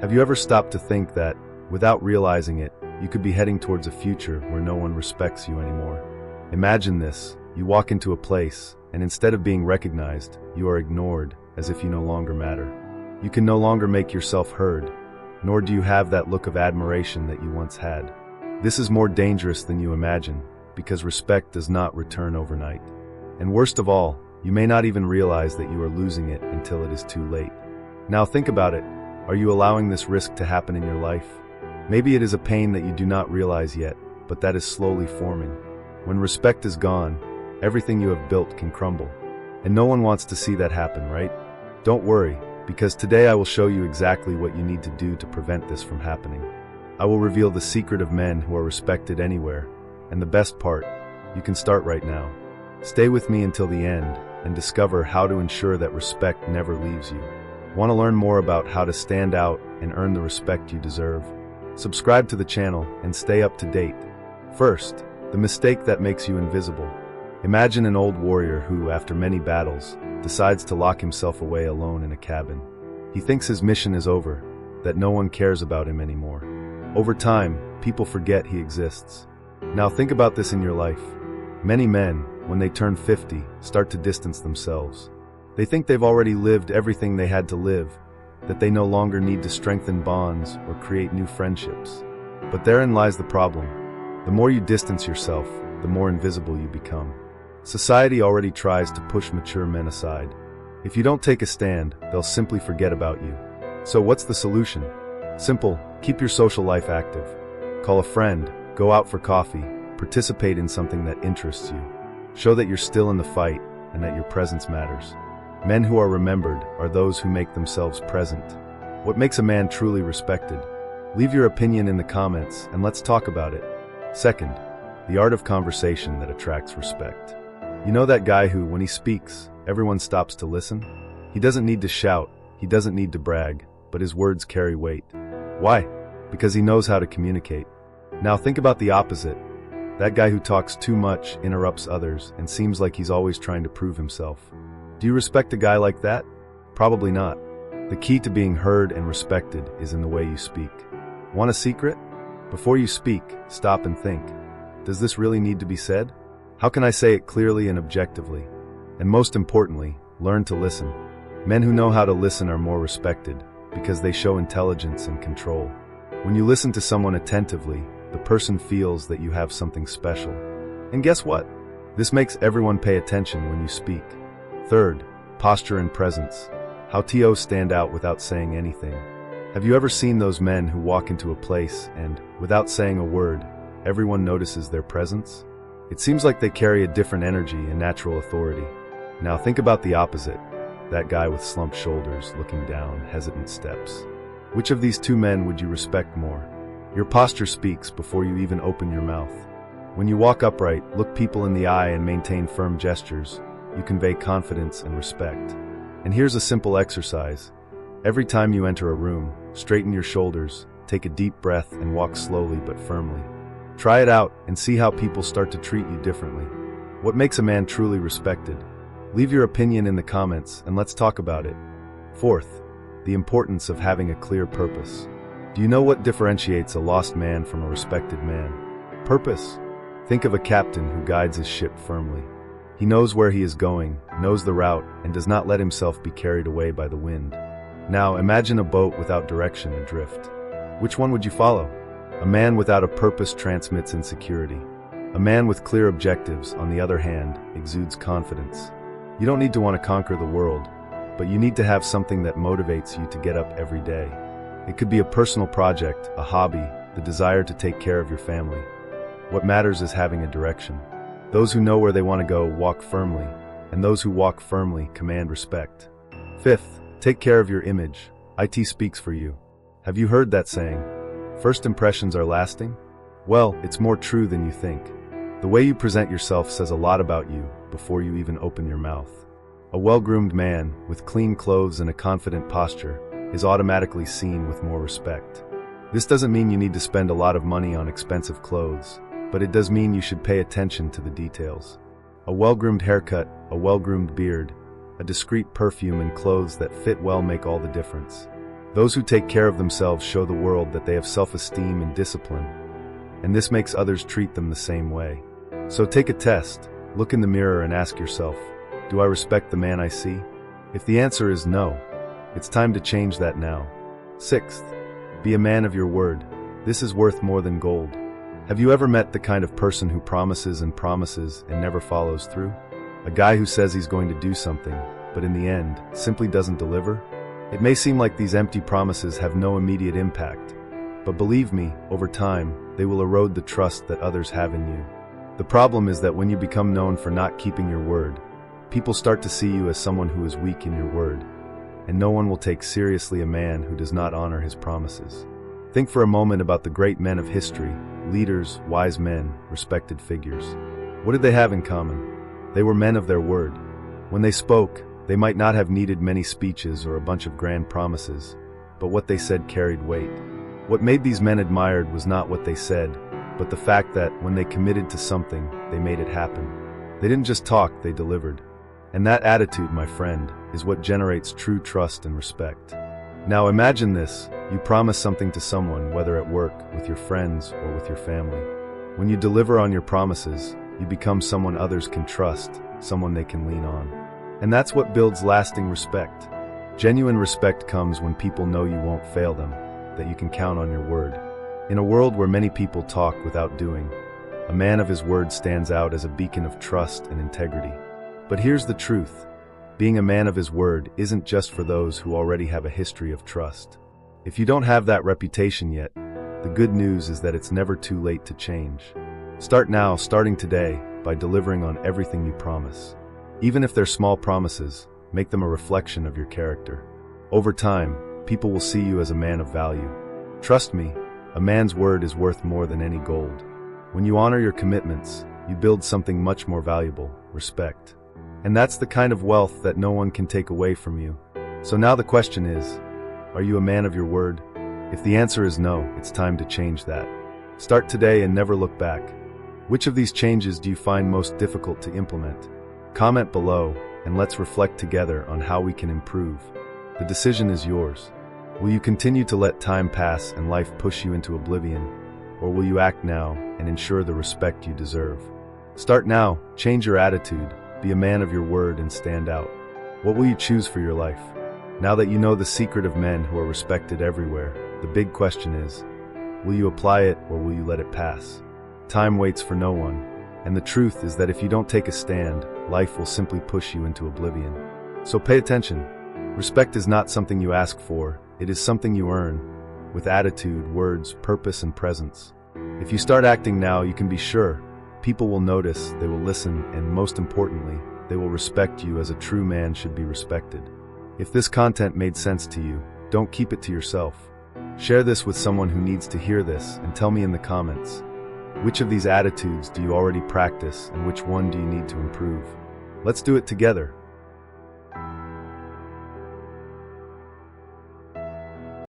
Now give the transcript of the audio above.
Have you ever stopped to think that, without realizing it, you could be heading towards a future where no one respects you anymore? Imagine this: you walk into a place, and instead of being recognized, you are ignored, as if you no longer matter. You can no longer make yourself heard, nor do you have that look of admiration that you once had. This is more dangerous than you imagine, because respect does not return overnight. And worst of all, you may not even realize that you are losing it until it is too late. Now think about it. Are you allowing this risk to happen in your life? Maybe it is a pain that you do not realize yet, but that is slowly forming. When respect is gone, everything you have built can crumble. And no one wants to see that happen, right? Don't worry, because today I will show you exactly what you need to do to prevent this from happening. I will reveal the secret of men who are respected anywhere, and the best part, you can start right now. Stay with me until the end and discover how to ensure that respect never leaves you. Want to learn more about how to stand out and earn the respect you deserve? Subscribe to the channel and stay up to date. First, the mistake that makes you invisible. Imagine an old warrior who, after many battles, decides to lock himself away alone in a cabin. He thinks his mission is over, that no one cares about him anymore. Over time, people forget he exists. Now think about this in your life. Many men, when they turn 50, start to distance themselves. They think they've already lived everything they had to live, that they no longer need to strengthen bonds or create new friendships. But therein lies the problem. The more you distance yourself, the more invisible you become. Society already tries to push mature men aside. If you don't take a stand, they'll simply forget about you. So what's the solution? Simple: keep your social life active. Call a friend, go out for coffee, participate in something that interests you. Show that you're still in the fight and that your presence matters. Men who are remembered are those who make themselves present. What makes a man truly respected? Leave your opinion in the comments and let's talk about it. Second, the art of conversation that attracts respect. You know that guy who, when he speaks, everyone stops to listen? He doesn't need to shout, he doesn't need to brag, but his words carry weight. Why? Because he knows how to communicate. Now think about the opposite. That guy who talks too much, interrupts others, and seems like he's always trying to prove himself. Do you respect a guy like that? Probably not. The key to being heard and respected is in the way you speak. Want a secret? Before you speak, stop and think. Does this really need to be said? How can I say it clearly and objectively? And most importantly, learn to listen. Men who know how to listen are more respected, because they show intelligence and control. When you listen to someone attentively, the person feels that you have something special. And guess what? This makes everyone pay attention when you speak. Third, posture and presence. How TOs stand out without saying anything. Have you ever seen those men who walk into a place and, without saying a word, everyone notices their presence? It seems like they carry a different energy and natural authority. Now think about the opposite. That guy with slumped shoulders, looking down, hesitant steps. Which of these two men would you respect more? Your posture speaks before you even open your mouth. When you walk upright, look people in the eye and maintain firm gestures, you convey confidence and respect. And here's a simple exercise. Every time you enter a room, straighten your shoulders, take a deep breath and walk slowly but firmly. Try it out and see how people start to treat you differently. What makes a man truly respected? Leave your opinion in the comments and let's talk about it. Fourth, the importance of having a clear purpose. Do you know what differentiates a lost man from a respected man? Purpose. Think of a captain who guides his ship firmly. He knows where he is going, knows the route, and does not let himself be carried away by the wind. Now imagine a boat without direction adrift. Which one would you follow? A man without a purpose transmits insecurity. A man with clear objectives, on the other hand, exudes confidence. You don't need to want to conquer the world, but you need to have something that motivates you to get up every day. It could be a personal project, a hobby, the desire to take care of your family. What matters is having a direction. Those who know where they want to go walk firmly, and those who walk firmly command respect. Fifth, take care of your image. IT speaks for you. Have you heard that saying? First impressions are lasting? Well, it's more true than you think. The way you present yourself says a lot about you before you even open your mouth. A well-groomed man, with clean clothes and a confident posture, is automatically seen with more respect. This doesn't mean you need to spend a lot of money on expensive clothes, but it does mean you should pay attention to the details. A well-groomed haircut, a well-groomed beard, a discreet perfume and clothes that fit well make all the difference. Those who take care of themselves show the world that they have self-esteem and discipline, and this makes others treat them the same way. So take a test, look in the mirror and ask yourself, do I respect the man I see? If the answer is no, it's time to change that now. Sixth, be a man of your word. This is worth more than gold. Have you ever met the kind of person who promises and never follows through? A guy who says he's going to do something, but in the end, simply doesn't deliver? It may seem like these empty promises have no immediate impact, but believe me, over time, they will erode the trust that others have in you. The problem is that when you become known for not keeping your word, people start to see you as someone who is weak in your word, and no one will take seriously a man who does not honor his promises. Think for a moment about the great men of history, leaders, wise men, respected figures. What did they have in common? They were men of their word. When they spoke, they might not have needed many speeches or a bunch of grand promises, but what they said carried weight. What made these men admired was not what they said, but the fact that when they committed to something, they made it happen. They didn't just talk, they delivered. And that attitude, my friend, is what generates true trust and respect. Now imagine this, you promise something to someone, whether at work, with your friends, or with your family. When you deliver on your promises, you become someone others can trust, someone they can lean on. And that's what builds lasting respect. Genuine respect comes when people know you won't fail them, that you can count on your word. In a world where many people talk without doing, a man of his word stands out as a beacon of trust and integrity. But here's the truth. Being a man of his word isn't just for those who already have a history of trust. If you don't have that reputation yet, the good news is that it's never too late to change. Start now, starting today, by delivering on everything you promise. Even if they're small promises, make them a reflection of your character. Over time, people will see you as a man of value. Trust me, a man's word is worth more than any gold. When you honor your commitments, you build something much more valuable, respect. And that's the kind of wealth that no one can take away from you. So now the question is, are you a man of your word? If the answer is no, it's time to change that. Start today and never look back. Which of these changes do you find most difficult to implement? Comment below, and let's reflect together on how we can improve. The decision is yours. Will you continue to let time pass and life push you into oblivion? Or will you act now and ensure the respect you deserve? Start now, change your attitude, be a man of your word and stand out. What will you choose for your life? Now that you know the secret of men who are respected everywhere, the big question is, will you apply it or will you let it pass? Time waits for no one, and the truth is that if you don't take a stand, life will simply push you into oblivion. So pay attention. Respect is not something you ask for, it is something you earn, with attitude, words, purpose, and presence. If you start acting now, you can be sure, people will notice, they will listen, and most importantly, they will respect you as a true man should be respected. If this content made sense to you, don't keep it to yourself. Share this with someone who needs to hear this and tell me in the comments, which of these attitudes do you already practice and which one do you need to improve? Let's do it together.